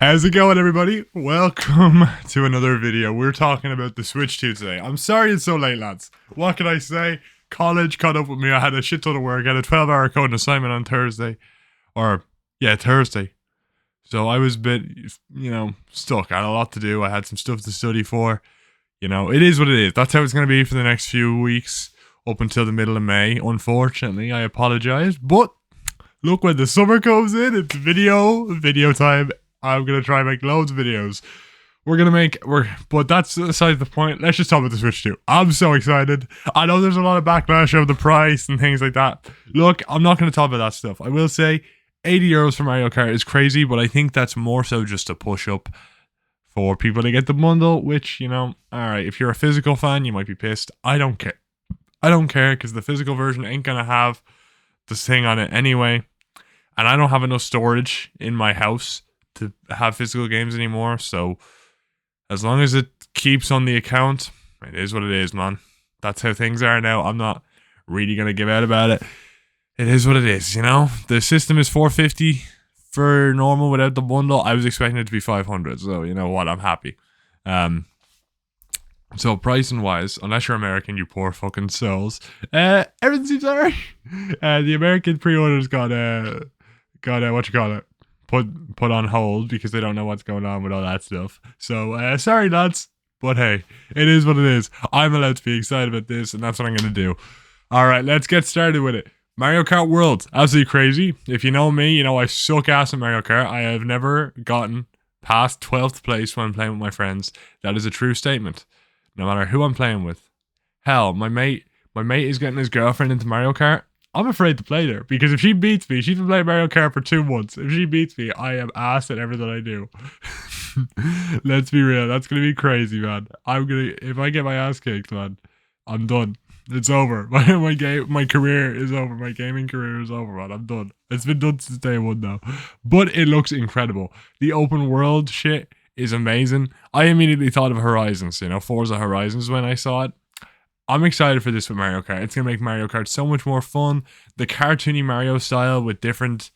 How's it going, everybody? Welcome to another video. We're talking about the Switch 2 today. I'm sorry it's so late, lads. What can I say? College caught up with me. I had a shit ton of work. I had a 12-hour coding assignment on Thursday. Thursday. So I was a bit, stuck. I had a lot to do. I had some stuff to study for. It is what it is. That's how it's going to be for the next few weeks up until the middle of May. Unfortunately, I apologize. But look, when the summer comes in, it's video time. I'm gonna try and make loads of videos. But that's aside the point. Let's just talk about the Switch 2. I'm so excited. I know there's a lot of backlash over the price and things like that. Look, I'm not gonna talk about that stuff. I will say €80 for Mario Kart is crazy, but I think that's more so just a push up for people to get the bundle, which, alright, if you're a physical fan, you might be pissed. I don't care. I don't care because the physical version ain't gonna have this thing on it anyway. And I don't have enough storage in my house to have physical games anymore, so as long as it keeps on the account, it is what it is, man. That's how things are now. I'm not really gonna give out about it. It is what it is, The system is $450 for normal without the bundle. I was expecting it to be $500, so you know what? I'm happy. So pricing wise, unless you're American, you poor fucking souls, everything seems alright. The American pre-orders got what you call it, put on hold because they don't know what's going on with all that stuff. So sorry, lads, but hey, it is what it is. I'm allowed to be excited about this, and that's what I'm gonna do. All right, let's get started with it. Mario Kart World, absolutely crazy. If you know me, you know I suck ass at Mario Kart. I have never gotten past 12th place when playing with my friends. That is a true statement. No matter who I'm playing with. Hell, my mate is getting his girlfriend into Mario Kart. I'm afraid to play there because if she beats me, she's been playing Mario Kart for 2 months. If she beats me, I am ass at everything I do. Let's be real. That's gonna be crazy, man. If I get my ass kicked, man, I'm done. It's over. My career is over. My gaming career is over, man. I'm done. It's been done since day one now. But it looks incredible. The open world shit is amazing. I immediately thought of Horizons, Forza Horizons when I saw it. I'm excited for this with Mario Kart. It's going to make Mario Kart so much more fun. The cartoony Mario style with different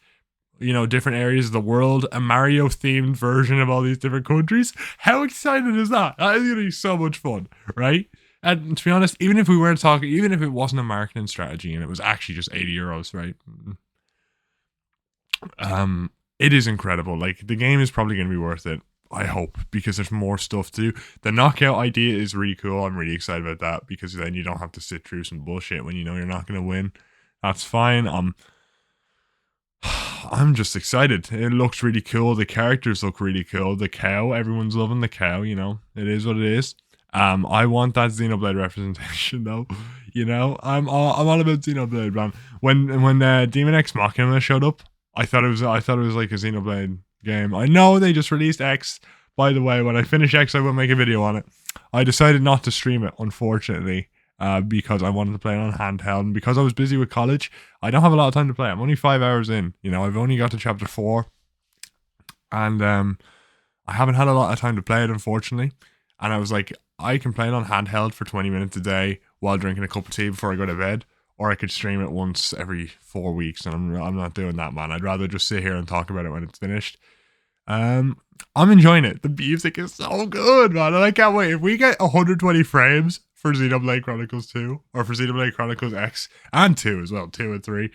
areas of the world. A Mario-themed version of all these different countries. How excited is that? That is going to be so much fun, right? And to be honest, even if it wasn't a marketing strategy and it was actually just €80, right? It is incredible. Like, the game is probably going to be worth it. I hope, because there's more stuff to do. The knockout idea is really cool. I'm really excited about that because then you don't have to sit through some bullshit when you know you're not going to win. That's fine. I'm just excited. It looks really cool. The characters look really cool. The cow, everyone's loving the cow. It is what it is. I want that Xenoblade representation though. I'm all about Xenoblade, man. When Demon X Machina showed up, I thought it was like a Xenoblade game. I know they just released X. By the way, when I finish X, I will make a video on it. I decided not to stream it, unfortunately, because I wanted to play it on handheld. And because I was busy with college, I don't have a lot of time to play. I'm only 5 hours in. I've only got to chapter 4. And I haven't had a lot of time to play it, unfortunately. And I was like, I can play it on handheld for 20 minutes a day while drinking a cup of tea before I go to bed. Or I could stream it once every 4 weeks, and I'm not doing that, man. I'd rather just sit here and talk about it when it's finished. I'm enjoying it. The music is so good, man, and I can't wait. If we get 120 frames for Xenoblade Chronicles 2, or for Xenoblade Chronicles X and 2 as well, 2 and 3,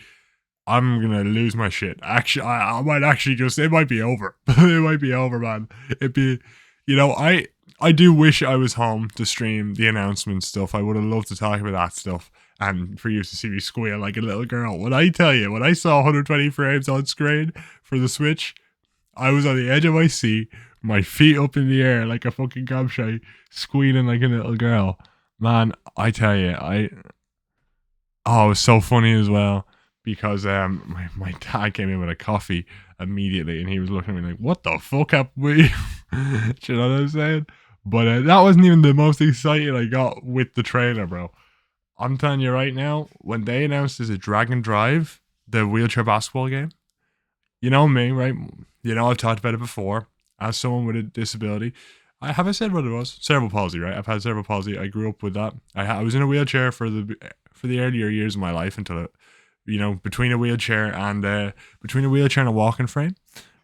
I'm gonna lose my shit. Actually, I might actually it might be over. It might be over, man. It'd be, I do wish I was home to stream the announcement stuff. I would have loved to talk about that stuff. And for you to see me squeal like a little girl. When I tell you, when I saw 120 frames on screen for the Switch, I was on the edge of my seat, my feet up in the air like a fucking gobshite, squealing like a little girl. Man, I tell you, it was so funny as well because my dad came in with a coffee immediately and he was looking at me like, what the fuck up we? Do you know what I'm saying? But that wasn't even the most excited I got with the trailer, bro. I'm telling you right now, when they announced there's a Dragon Drive, the wheelchair basketball game, you know me, right? I've talked about it before. As someone with a disability, I said what it was? Cerebral palsy, right? I've had cerebral palsy. I grew up with that. I was in a wheelchair for the earlier years of my life until, between a wheelchair and a walking frame.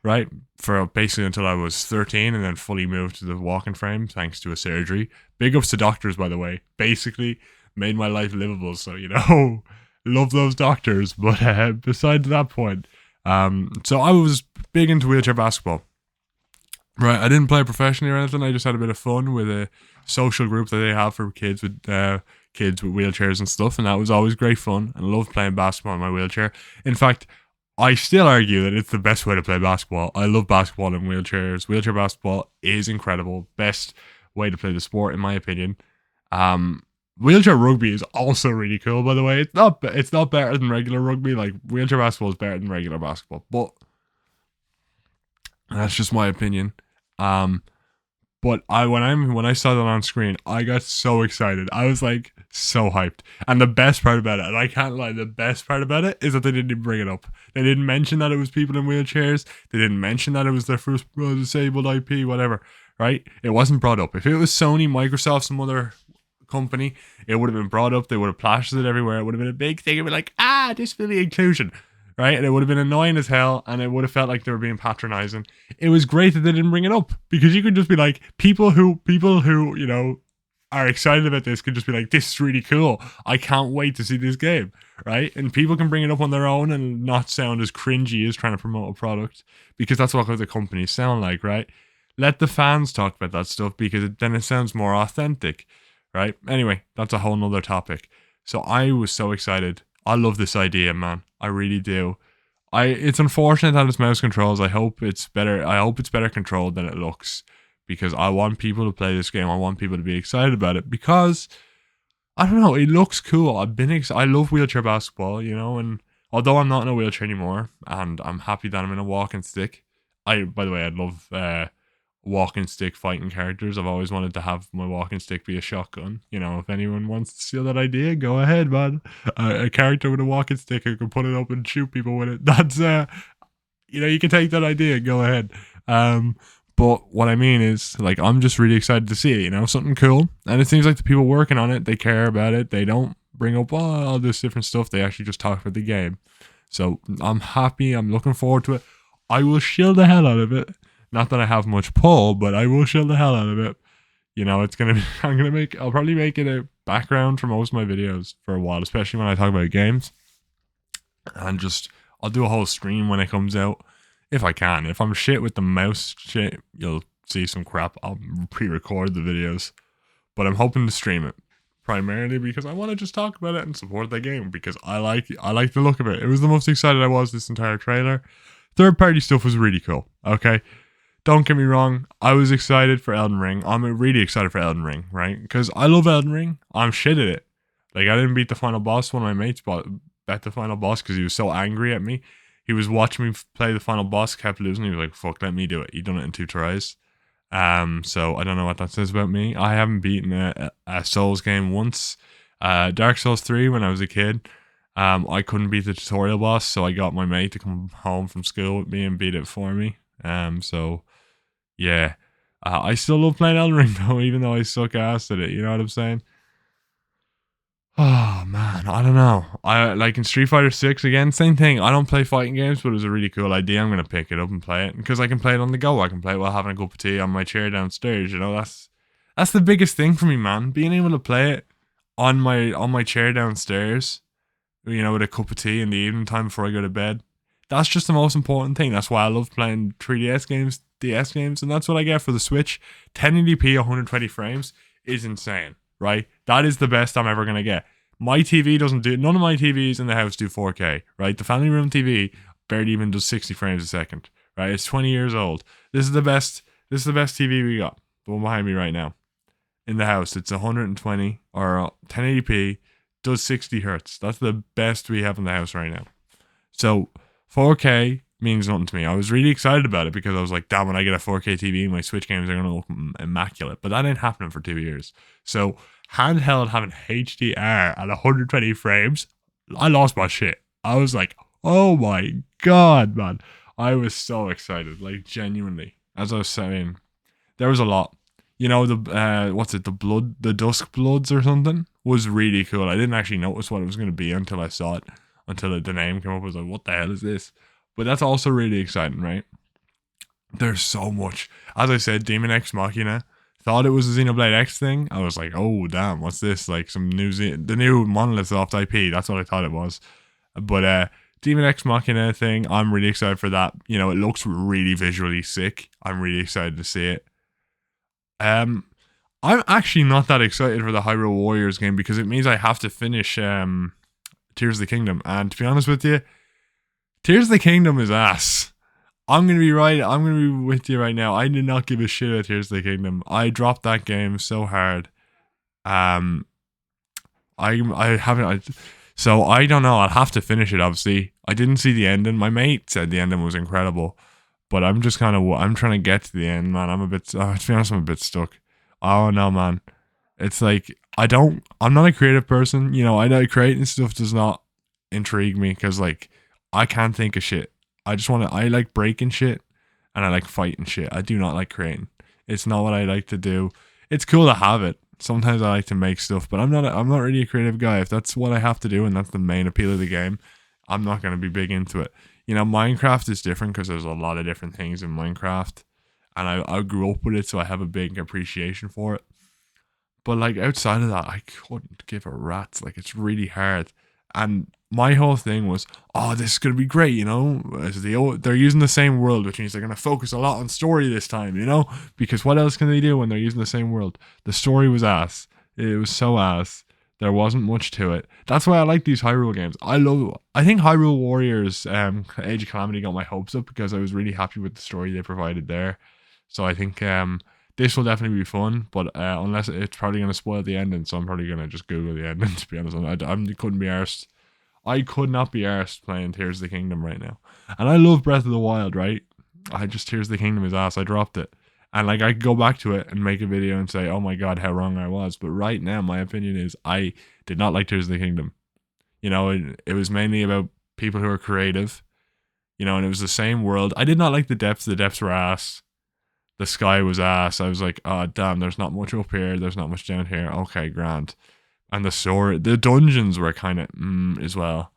right? For basically until I was 13 and then fully moved to the walking frame thanks to a surgery. Big ups to doctors, by the way. Basically made my life livable. So, love those doctors. But besides that point, so I was big into wheelchair basketball. Right, I didn't play professionally or anything. I just had a bit of fun with a social group that they have for kids with wheelchairs and stuff, and that was always great fun. And I loved playing basketball in my wheelchair. In fact, I still argue that it's the best way to play basketball. I love basketball in wheelchairs. Wheelchair basketball is incredible. Best way to play the sport, in my opinion. Wheelchair rugby is also really cool, by the way. It's not better than regular rugby. Like, wheelchair basketball is better than regular basketball, but that's just my opinion. But when I saw that on screen, I got so excited. I was like so hyped. And the best part about it, and I can't lie, the best part about it is that they didn't even bring it up. They didn't mention that it was people in wheelchairs. They didn't mention that it was their first disabled IP, whatever. Right? It wasn't brought up. If it was Sony, Microsoft, some other company, it would have been brought up. They would have plastered it everywhere. It would have been a big thing. It would be like, disability inclusion. Right? And it would have been annoying as hell, and it would have felt like they were being patronizing. It was great that they didn't bring it up, because you could just be like, people who are excited about this could just be like, this is really cool. I can't wait to see this game. Right? And people can bring it up on their own and not sound as cringy as trying to promote a product, because that's what the companies sound like, right? Let the fans talk about that stuff, because then it sounds more authentic, right? Anyway, that's a whole nother topic. So I was so excited. I love this idea, man. I really do. It's unfortunate that it's mouse controls. I hope it's better controlled than it looks, because I want people to play this game. I want people to be excited about it, because I don't know, it looks cool. I love wheelchair basketball, and although I'm not in a wheelchair anymore, and I'm happy that I'm in a walking stick. By the way, I love walking stick fighting characters. I've always wanted to have my walking stick be a shotgun. If anyone wants to steal that idea, go ahead, man. A character with a walking stick who can put it up and shoot people with it. That's you can take that idea, go ahead. But what I mean is, like, I'm just really excited to see it, something cool. And it seems like the people working on it, they care about it. They don't bring up all this different stuff. They actually just talk about the game. So I'm happy. I'm looking forward to it. I will shill the hell out of it. Not that I have much pull, but I will shill the hell out of it. It's gonna be. I'll probably make it a background for most of my videos for a while, especially when I talk about games. And I'll do a whole stream when it comes out, if I can. If I'm shit with the mouse shit, you'll see some crap. I'll pre-record the videos, but I'm hoping to stream it primarily because I want to just talk about it and support the game, because I like the look of it. It was the most excited I was this entire trailer. Third-party stuff was really cool. Okay. Don't get me wrong, I was excited for Elden Ring. I'm really excited for Elden Ring, right? Because I love Elden Ring. I'm shit at it. Like, I didn't beat the final boss. One of my mates bet the final boss because he was so angry at me. He was watching me play the final boss, kept losing. He was like, fuck, let me do it. He done it in 2 tries. So I don't know what that says about me. I haven't beaten a Souls game once. Dark Souls 3 when I was a kid. I couldn't beat the tutorial boss, so I got my mate to come home from school with me and beat it for me. So yeah, I still love playing Elden Ring though, even though I suck ass at it. You know what I'm saying? Oh man, I don't know. I like in Street Fighter 6 again, same thing. I don't play fighting games, but it was a really cool idea. I'm gonna pick it up and play it because I can play it on the go. I can play it while having a cup of tea on my chair downstairs. That's the biggest thing for me, man. Being able to play it on my chair downstairs, with a cup of tea in the evening time before I go to bed. That's just the most important thing. That's why I love playing 3DS games, DS games, and that's what I get for the Switch. 1080p, 120 frames is insane, right? That is the best I'm ever going to get. My TV doesn't do, none of my TVs in the house do 4K, right? The family room TV barely even does 60 frames a second, right? It's 20 years old. This is the best TV we got. The one behind me right now. In the house, it's 120 or 1080p, does 60 hertz. That's the best we have in the house right now. So 4K means nothing to me. I was really excited about it because I was like, damn, when I get a 4K TV, my Switch games are going to look immaculate. But that ain't happening for 2 years. So handheld having HDR at 120 frames, I lost my shit. I was like, oh my God, man. I was so excited, like genuinely. As I was saying, there was a lot. The Dusk Bloods or something was really cool. I didn't actually notice what it was going to be until I saw it. Until the name came up, I was like, what the hell is this? But that's also really exciting, right? There's so much. As I said, Demon X Machina. Thought it was a Xenoblade X thing. I was like, oh damn, what's this? Like some the new Monolith Soft IP. That's what I thought it was. But Demon X Machina thing, I'm really excited for that. You know, it looks really visually sick. I'm really excited to see it. I'm actually not that excited for the Hyrule Warriors game because it means I have to finish Tears of the Kingdom. And to be honest with you, Tears of the Kingdom is ass. I'm gonna be right. I'm gonna be with you right now. I did not give a shit about Tears of the Kingdom. I dropped that game so hard. Um, I haven't. So I don't know. I'll have to finish it. Obviously, I didn't see the ending. My mate said the ending was incredible, but I'm just kind of. I'm trying to get to the end, man. I'm a bit. To be honest, I'm a bit stuck. Oh no, man. It's like I don't. I'm not a creative person. You know, I know creating stuff does not intrigue me because like I can't think of shit. I just want to. I like breaking shit, and I like fighting shit. I do not like creating. It's not what I like to do. It's cool to have it. Sometimes I like to make stuff, but I'm not really a creative guy. If that's what I have to do, and that's the main appeal of the game, I'm not gonna be big into it. You know, Minecraft is different because there's a lot of different things in Minecraft, and I grew up with it, so I have a big appreciation for it. But like outside of that, I couldn't give a rat's. Like it's really hard. And my whole thing was, oh, this is gonna be great, you know. They're using the same world, which means they're gonna focus a lot on story this time, you know. Because what else can they do when they're using the same world? The story was ass. It was so ass. There wasn't much to it. That's why I like these Hyrule games. I think Hyrule Warriors, Age of Calamity got my hopes up because I was really happy with the story they provided there. So I think this will definitely be fun, but unless it's probably going to spoil the ending, so I'm probably going to just Google the ending, to be honest. I couldn't be arsed. I could not be arsed playing Tears of the Kingdom right now. And I love Breath of the Wild, right? Tears of the Kingdom is ass. I dropped it. And like I could go back to it and make a video and say, oh my god, how wrong I was. But right now, my opinion is I did not like Tears of the Kingdom. You know, it was mainly about people who are creative, you know, and it was the same world. I did not like the depths. The depths were ass. The sky was ass. I was like, oh damn, there's not much up here. There's not much down here. Okay, grand. And the dungeons were kind of as well.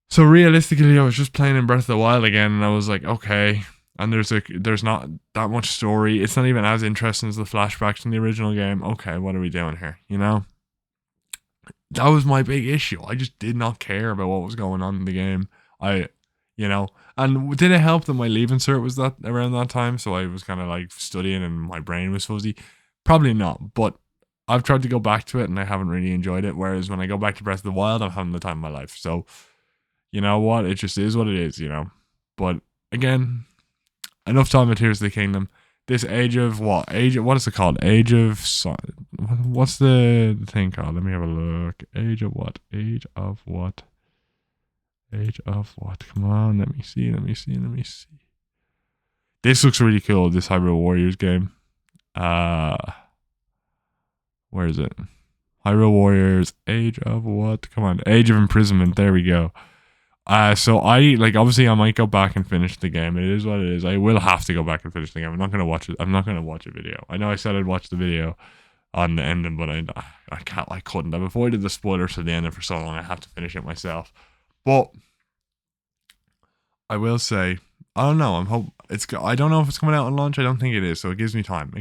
So realistically, I was just playing in Breath of the Wild again, and I was like, okay. And there's not that much story. It's not even as interesting as the flashbacks in the original game. Okay, what are we doing here? You know, that was my big issue. I just did not care about what was going on in the game. You know, and did it help that my leaving cert was that around that time? So I was kind of like studying and my brain was fuzzy. Probably not, but I've tried to go back to it and I haven't really enjoyed it. Whereas when I go back to Breath of the Wild, I'm having the time of my life. So you know what? It just is what it is, you know. But again, enough time with Tears of the Kingdom. This Age of what? What is it called? What's the thing called? Let me have a look. Age of what? Age of what? Age of what? Come on, let me see. This looks really cool, this Hyrule Warriors game. Where is it? Hyrule Warriors, Age of what? Come on, Age of Imprisonment, there we go. So obviously I might go back and finish the game. It is what it is. I will have to go back and finish the game. I'm not gonna watch it. I'm not gonna watch a video. I know I said I'd watch the video on the ending, but I couldn't. I've avoided the spoilers for the ending for so long. I have to finish it myself. But I will say, I don't know. I don't know if it's coming out on launch. I don't think it is. So it gives me time.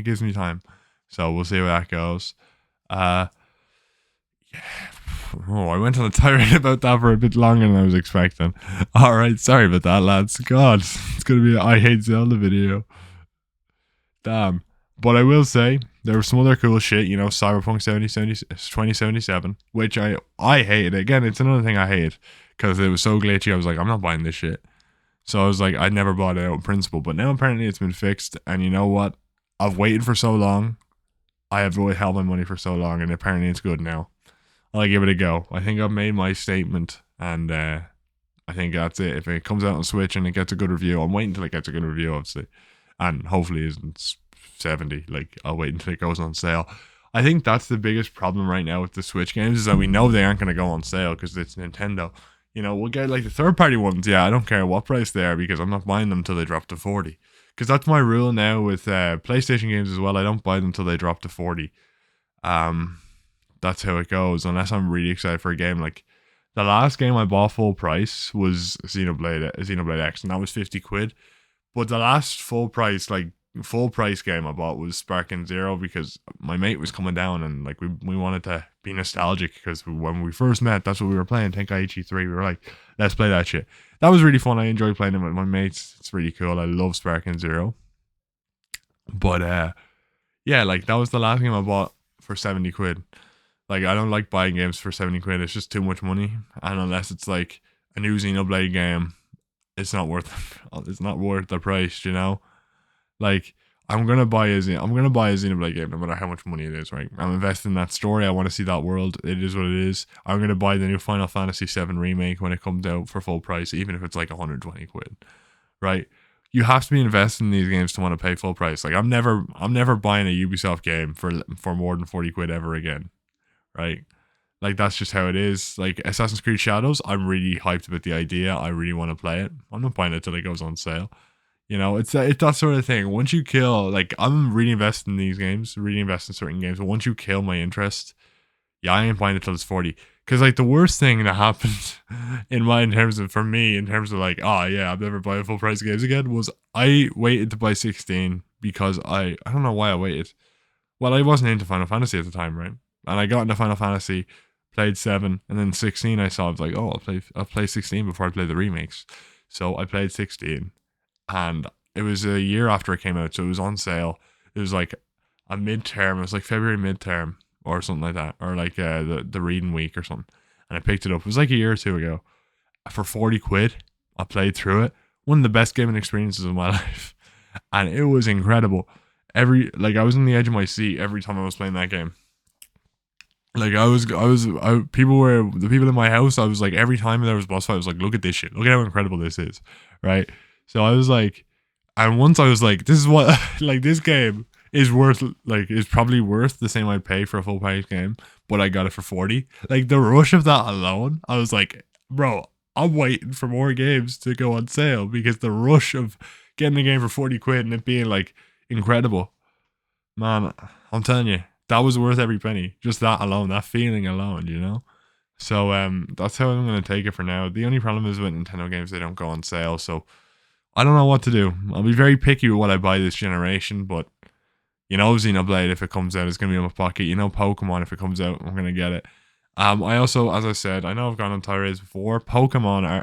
So we'll see how that goes. Yeah. Oh, I went on a tirade about that for a bit longer than I was expecting. All right, sorry about that, lads. God, it's gonna be an I Hate Zelda video. Damn. But I will say there was some other cool shit. You know, Cyberpunk 2077, which I hated. Again, it's another thing I hate because it was so glitchy. I was like, I'm not buying this shit. So I was like, I never bought it out in principle. But now apparently it's been fixed. And you know what? I've waited for so long. I have held my money for so long, and apparently it's good now. I'll give it a go. I think I've made my statement, and I think that's it. If it comes out on Switch and it gets a good review, I'm waiting until it gets a good review, obviously, and hopefully it isn't 70. Like, I'll wait until it goes on sale. I think that's the biggest problem right now with the Switch games is that we know they aren't going to go on sale because it's Nintendo. You know, we'll get like the third-party ones. Yeah, I don't care what price they are because I'm not buying them until they drop to 40. Because that's my rule now with PlayStation games as well. I don't buy them until they drop to 40. That's how it goes, unless I'm really excited for a game. Like, the last game I bought full price was Xenoblade X, and that was 50 quid. But the last full price game I bought was Sparking Zero because my mate was coming down and like we wanted to be nostalgic because when we first met, that's what we were playing. Tenkaichi 3. We were like, let's play that shit. That was really fun. I enjoyed playing it with my mates. It's really cool. I love Sparking Zero. But yeah, like that was the last game I bought for 70 quid. Like I don't like buying games for 70 quid. It's just too much money. And unless it's like a new Xenoblade game, it's not worth the price, you know? Like I'm gonna buy a Xenoblade game no matter how much money it is, right? I'm investing in that story. I want to see that world. It is what it is. I'm gonna buy the new Final Fantasy VII remake when it comes out for full price, even if it's like 120 quid, right? You have to be investing in these games to want to pay full price. Like I'm never buying a Ubisoft game for more than 40 quid ever again, right? Like that's just how it is. Like Assassin's Creed Shadows, I'm really hyped about the idea. I really want to play it. I'm not buying it till it goes on sale. You know, it's that sort of thing. Once you kill, like I'm really invested in these games, really invested in certain games. But once you kill my interest, yeah, I ain't buying it till it's 40. Because like the worst thing that happened in terms of like, oh yeah, I'm never buying full price games again, was I waited to buy 16 because I don't know why I waited. Well, I wasn't into Final Fantasy at the time, right? And I got into Final Fantasy, played 7, and then 16 I saw, I was like, oh, I'll play 16 before I play the remakes. So I played 16. And it was a year after it came out, so it was on sale. It was like a midterm. It was like February midterm or something like that, or like the reading week or something. And I picked it up. It was like a year or two ago for 40 quid. I played through it. One of the best gaming experiences of my life, and it was incredible. I was on the edge of my seat every time I was playing that game. Like the people in my house. I was like, every time there was a boss fight, I was like, look at this shit. Look at how incredible this is, right? So I was like, and once I was like, this is what, like, this game is probably worth the same I'd pay for a full price game, but I got it for 40. Like, the rush of that alone, I was like, bro, I'm waiting for more games to go on sale because the rush of getting a game for 40 quid and it being, like, incredible. Man, I'm telling you, that was worth every penny. Just that alone, that feeling alone, you know? So, that's how I'm going to take it for now. The only problem is with Nintendo games, they don't go on sale, so I don't know what to do. I'll be very picky with what I buy this generation, but you know, Xenoblade, if it comes out, is going to be in my pocket. You know, Pokemon, if it comes out, I'm going to get it. I also, as I said, I know I've gone on tirades before. Pokemon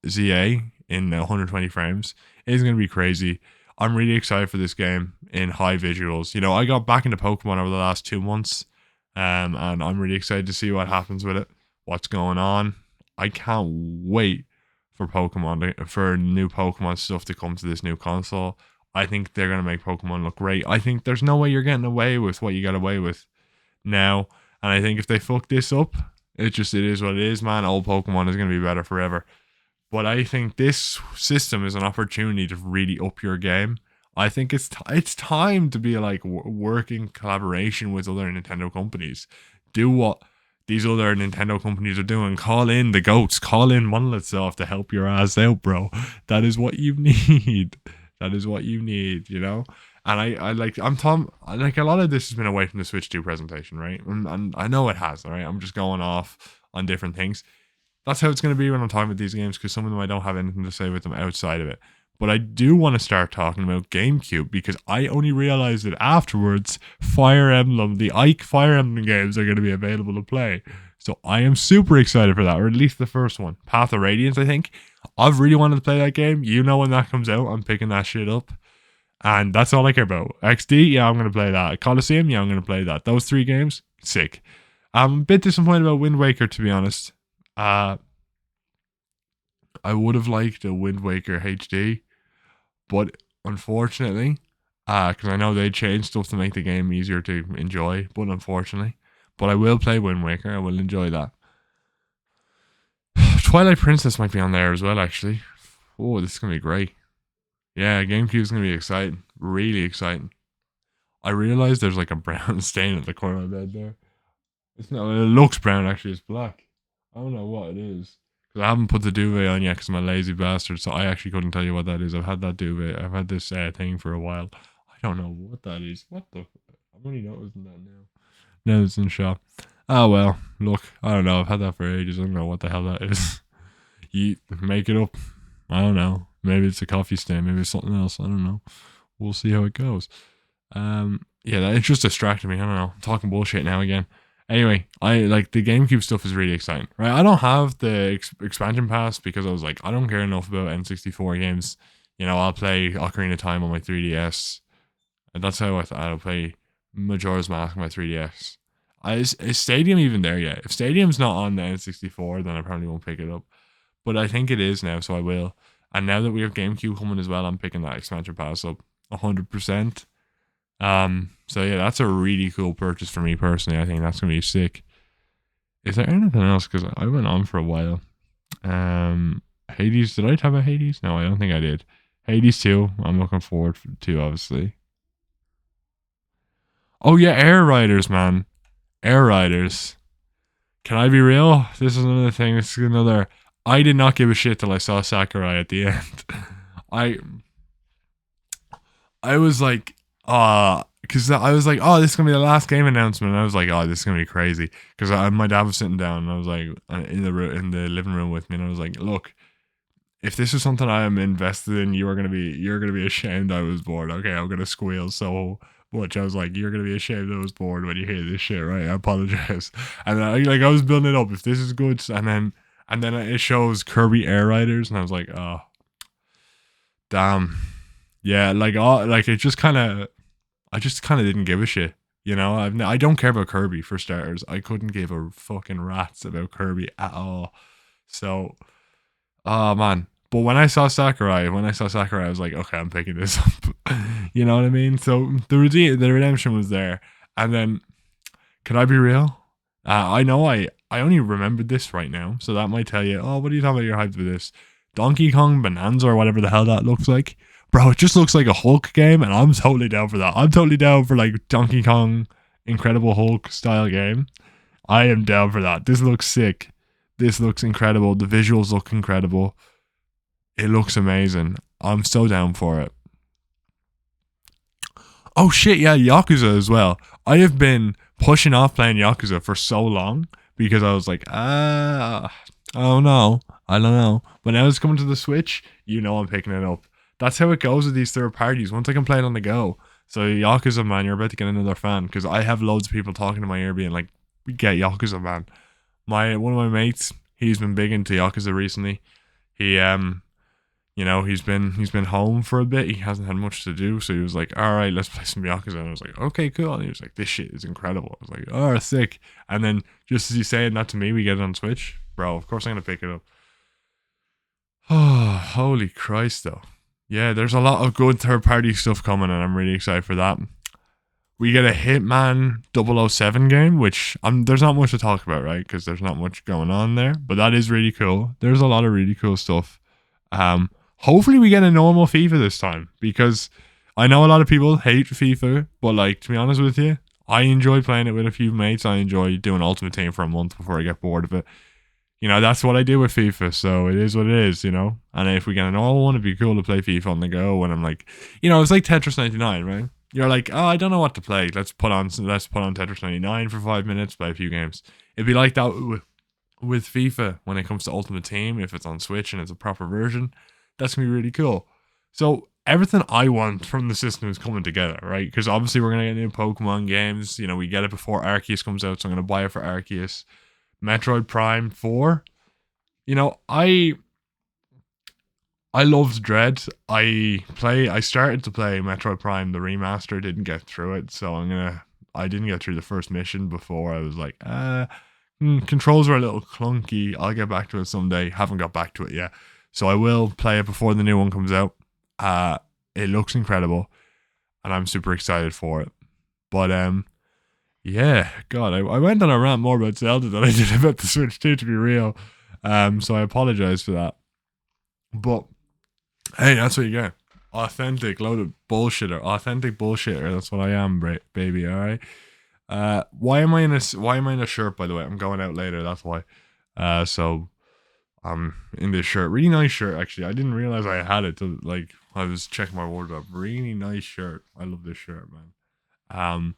ZA in 120 frames is going to be crazy. I'm really excited for this game in high visuals. You know, I got back into Pokemon over the last 2 months, and I'm really excited to see what happens with it, what's going on. I can't wait for new Pokemon stuff to come to this new console. I think they're going to make Pokemon look great. I think there's no way you're getting away with what you got away with now. And I think if they fuck this up, it is what it is, man. Old Pokemon is going to be better forever. But I think this system is an opportunity to really up your game. I think it's time to be like working collaboration with other Nintendo companies. Do what these other Nintendo companies are doing. Call in the goats. Call in Monolith Soft to help your ass out, bro. That is what you need. That is what you need, you know? And I'm Tom. Like, a lot of this has been away from the Switch 2 presentation, right? And I know it has, all right? I'm just going off on different things. That's how it's going to be when I'm talking about these games, because some of them I don't have anything to say with them outside of it. But I do want to start talking about GameCube, because I only realized that afterwards, the Ike Fire Emblem games are going to be available to play. So I am super excited for that, or at least the first one. Path of Radiance, I think. I've really wanted to play that game. You know, when that comes out, I'm picking that shit up. And that's all I care about. XD, yeah, I'm going to play that. Coliseum, yeah, I'm going to play that. Those 3 games, sick. I'm a bit disappointed about Wind Waker, to be honest. I would have liked a Wind Waker HD. But unfortunately, because I know they changed stuff to make the game easier to enjoy, but unfortunately. But I will play Wind Waker. I will enjoy that. Twilight Princess might be on there as well, actually. Oh, this is going to be great. Yeah, GameCube's going to be exciting. Really exciting. I realized there's like a brown stain at the corner of my bed there. It's not, it looks brown, actually. It's black. I don't know what it is. Because I haven't put the duvet on yet because I'm a lazy bastard, so I actually couldn't tell you what that is. I've had that duvet. I've had this thing for a while. I don't know what that is. What the... I'm only noticing that now. Now it's in shop. Oh, well. Look, I don't know. I've had that for ages. I don't know what the hell that is. You make it up. I don't know. Maybe it's a coffee stain. Maybe it's something else. I don't know. We'll see how it goes. Yeah, it just distracted me. I don't know. I'm talking bullshit now again. Anyway, I like the GameCube stuff is really exciting, right? I don't have the expansion pass because I was like, I don't care enough about N64 games. You know, I'll play Ocarina of Time on my 3DS, and that's how I'll play Majora's Mask on my 3DS. Is Stadium even there yet? If Stadium's not on the N64, then I probably won't pick it up. But I think it is now, so I will. And now that we have GameCube coming as well, I'm picking that expansion pass up 100%. So yeah, that's a really cool purchase for me personally. I think that's gonna be sick. Is there anything else? Because I went on for a while. Hades. Did I have a Hades? No, I don't think I did. Hades 2. I'm looking forward to obviously. Oh yeah, Air Riders, man. Air Riders. Can I be real? This is another thing. This is another. I did not give a shit till I saw Sakurai at the end. I was like, because I was like, oh, this is gonna be the last game announcement. And I was like, oh, this is gonna be crazy. Because my dad was sitting down, and I was like, in the living room with me, and I was like, look, if this is something I am invested in, you're gonna be ashamed I was bored. Okay, I'm gonna squeal so much. I was like, you're gonna be ashamed I was bored when you hear this shit, right? I apologize. And I was building it up. If this is good, and then it shows Kirby Air Riders, and I was like, oh, damn. Yeah, it just kind of, I just kind of didn't give a shit. You know, I don't care about Kirby for starters. I couldn't give a fucking rat's about Kirby at all. So, oh man. But when I saw Sakurai, I was like, okay, I'm picking this up. You know what I mean? So the redemption was there, and then, can I be real? I know I only remembered this right now, so that might tell you, oh, what are you talking about? You're hyped for this Donkey Kong Bonanza or whatever the hell that looks like. Bro, it just looks like a Hulk game, and I'm totally down for that. I'm totally down for like Donkey Kong Incredible Hulk style game. I am down for that. This looks sick. This looks incredible. The visuals look incredible. It looks amazing. I'm so down for it. Oh shit, yeah, Yakuza as well. I have been pushing off playing Yakuza for so long because I was like, I don't know. I don't know. But now it's coming to the Switch, you know I'm picking it up. That's how it goes with these third parties. Once I can play it on the go. So Yakuza, man, you're about to get another fan because I have loads of people talking to my ear being like, we get Yakuza, man. One of my mates, he's been big into Yakuza recently. He you know, he's been home for a bit. He hasn't had much to do, so he was like, all right, let's play some Yakuza. And I was like, okay, cool. And he was like, this shit is incredible. I was like, oh, sick. And then just as he's saying that to me, we get it on Switch. Bro, of course I'm going to pick it up. Oh, holy Christ, though. Yeah, there's a lot of good third-party stuff coming, and I'm really excited for that. We get a Hitman 007 game, which there's not much to talk about, right? Because there's not much going on there. But that is really cool. There's a lot of really cool stuff. Hopefully we get a normal FIFA this time, because I know a lot of people hate FIFA, but like, to be honest with you, I enjoy playing it with a few mates. I enjoy doing Ultimate Team for a month before I get bored of it. You know, that's what I do with FIFA, so it is what it is, you know? And if we get a normal one, it'd be cool to play FIFA on the go when I'm like, you know, it's like Tetris 99, right? You're like, oh, I don't know what to play. Let's put on Tetris 99 for 5 minutes, play a few games. It'd be like that with FIFA when it comes to Ultimate Team, if it's on Switch and it's a proper version. That's going to be really cool. So everything I want from the system is coming together, right? Because obviously we're going to get new Pokemon games. You know, we get it before Arceus comes out, so I'm going to buy it for Arceus. Metroid Prime 4. You know, I loved Dread. I started to play Metroid Prime the remaster, didn't get through it, so I didn't get through the first mission before I was like, controls were a little clunky. I'll get back to it someday. Haven't got back to it yet. So I will play it before the new one comes out. It looks incredible, and I'm super excited for it. But yeah, God, I went on a rant more about Zelda than I did about the Switch 2, to be real. So I apologize for that. But hey, that's what you get. Authentic, loaded bullshitter. Authentic bullshitter. That's what I am, baby. All right. Why am I in a shirt? By the way, I'm going out later. That's why. So I'm in this shirt. Really nice shirt, actually. I didn't realize I had it till like I was checking my wardrobe. Really nice shirt. I love this shirt, man.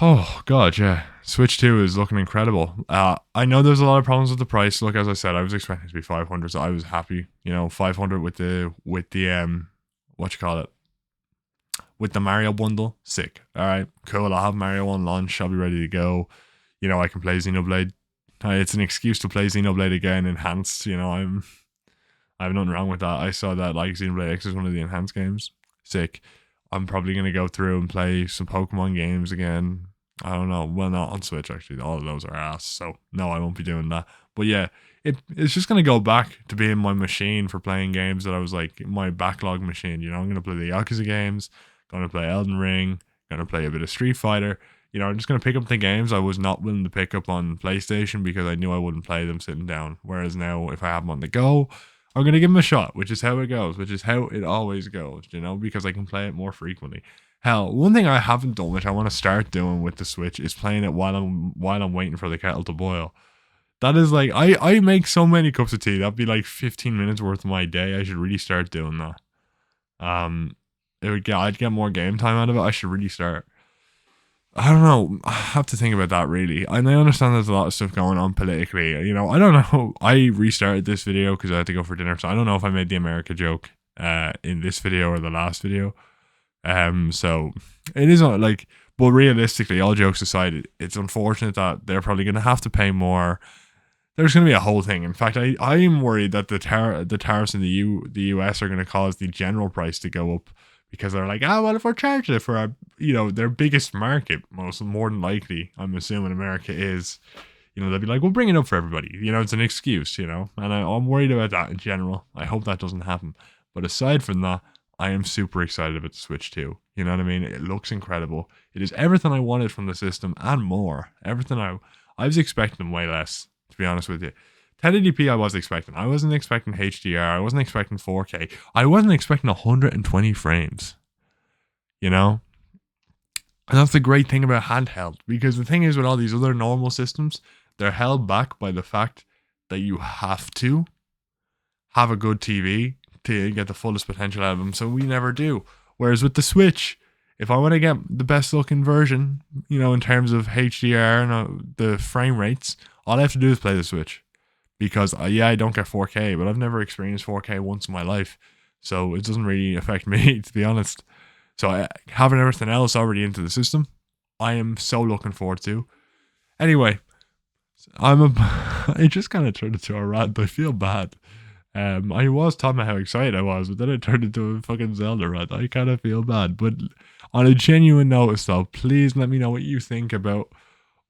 Oh god, yeah. Switch 2 is looking incredible. I know there's a lot of problems with the price. Look, as I said, I was expecting it to be 500, so I was happy. 500 with the what you call it, with the Mario bundle. Sick. All right, cool. I'll have Mario on launch. I'll be ready to go. I can play Xenoblade. It's an excuse to play Xenoblade again, enhanced. I have nothing wrong with that. I saw that like Xenoblade X is one of the enhanced games. Sick. I'm probably gonna go through and play some Pokemon games again. I don't know. Well, not on Switch actually. All of those are ass. So no, I won't be doing that. But yeah, it's just gonna go back to being my machine for playing games that I was like my backlog machine. I'm gonna play the Yakuza games. Gonna play Elden Ring. Gonna play a bit of Street Fighter. I'm just gonna pick up the games I was not willing to pick up on PlayStation because I knew I wouldn't play them sitting down. Whereas now, if I have them on the go, I'm gonna give him a shot, which is how it goes, which is how it always goes, because I can play it more frequently. Hell, one thing I haven't done, which I want to start doing with the Switch, is playing it while I'm waiting for the kettle to boil. That is like I make so many cups of tea. That'd be like 15 minutes worth of my day. I should really start doing that. I'd get more game time out of it. I should really start. I don't know. I have to think about that really. And I understand there's a lot of stuff going on politically. I don't know. I restarted this video because I had to go for dinner. So I don't know if I made the America joke in this video or the last video. So it is like, but realistically, all jokes aside, it's unfortunate that they're probably going to have to pay more. There's going to be a whole thing. In fact, I'm worried that the tariffs in the US are going to cause the general price to go up because they're like, well, if we're charging it for our, their biggest market, more than likely, I'm assuming America is, they'll be like, we'll bring it up for everybody. It's an excuse, and I'm worried about that in general. I hope that doesn't happen. But aside from that, I am super excited about the Switch 2. You know what I mean? It looks incredible. It is everything I wanted from the system and more. Everything I was expecting way less, to be honest with you. 1080p I was expecting. I wasn't expecting HDR. I wasn't expecting 4K. I wasn't expecting 120 frames. And that's the great thing about handheld. Because the thing is with all these other normal systems, they're held back by the fact that you have to have a good TV to get the fullest potential out of them. So we never do. Whereas with the Switch, if I want to get the best looking version, in terms of HDR and the frame rates, all I have to do is play the Switch. Because, I don't get 4K, but I've never experienced 4K once in my life. So it doesn't really affect me, to be honest. So having everything else already into the system, I am so looking forward to. Anyway, it just kind of turned into a rant. I feel bad. I was talking about how excited I was, but then it turned into a fucking Zelda rant. I kind of feel bad. But on a genuine note, though, please let me know what you think about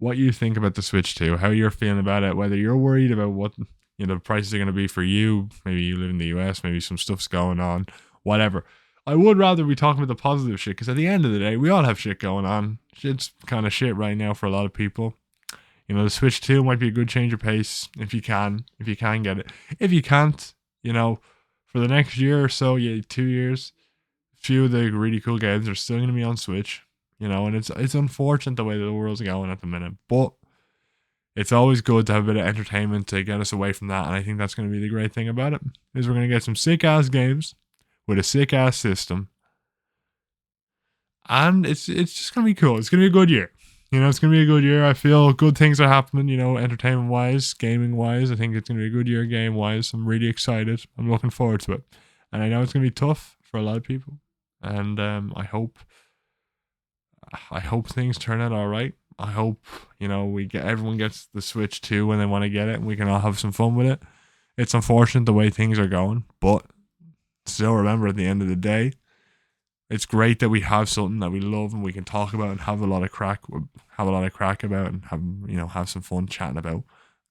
the Switch 2, how you're feeling about it, whether you're worried about what the prices are going to be for you. Maybe you live in the US, maybe some stuff's going on, whatever. I would rather be talking about the positive shit because at the end of the day, we all have shit going on. Shit's kind of shit right now for a lot of people. The Switch 2 might be a good change of pace if you can get it. If you can't, for the next year or so, 2 years, a few of the really cool games are still going to be on Switch. And it's unfortunate the way that the world's going at the minute, but it's always good to have a bit of entertainment to get us away from that. And I think that's going to be the great thing about it is we're going to get some sick ass games with a sick ass system, and it's just going to be cool. It's going to be a good year. It's going to be a good year. I feel good things are happening, entertainment wise, gaming wise. I think it's going to be a good year game wise. I'm really excited. I'm looking forward to it. And I know it's going to be tough for a lot of people. And I hope things turn out all right. I hope, everyone gets the Switch 2 when they want to get it and we can all have some fun with it. It's unfortunate the way things are going, but still remember at the end of the day, it's great that we have something that we love and we can talk about and have a lot of crack about and have some fun chatting about.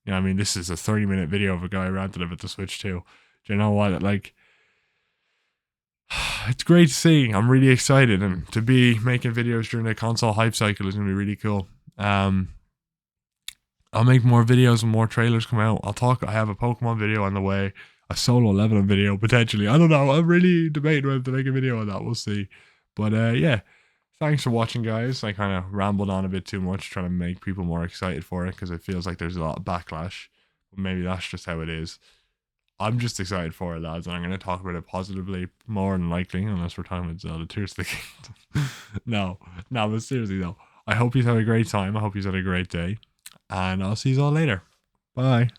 This is a 30-minute video of a guy ranting about the Switch 2. Do you know what? Like, it's great to see. I'm really excited, and to be making videos during the console hype cycle is going to be really cool. I'll make more videos when more trailers come out. I have a Pokemon video on the way, a solo leveling video potentially. I don't know. I'm really debating whether to make a video on that. We'll see. But yeah, thanks for watching, guys. I kind of rambled on a bit too much, trying to make people more excited for it because it feels like there's a lot of backlash. But maybe that's just how it is. I'm just excited for it, lads, and I'm going to talk about it positively more than likely, unless we're talking about Zelda Tears of the Kingdom. No, but seriously though, I hope you had a great time. I hope you had a great day. And I'll see you all later. Bye.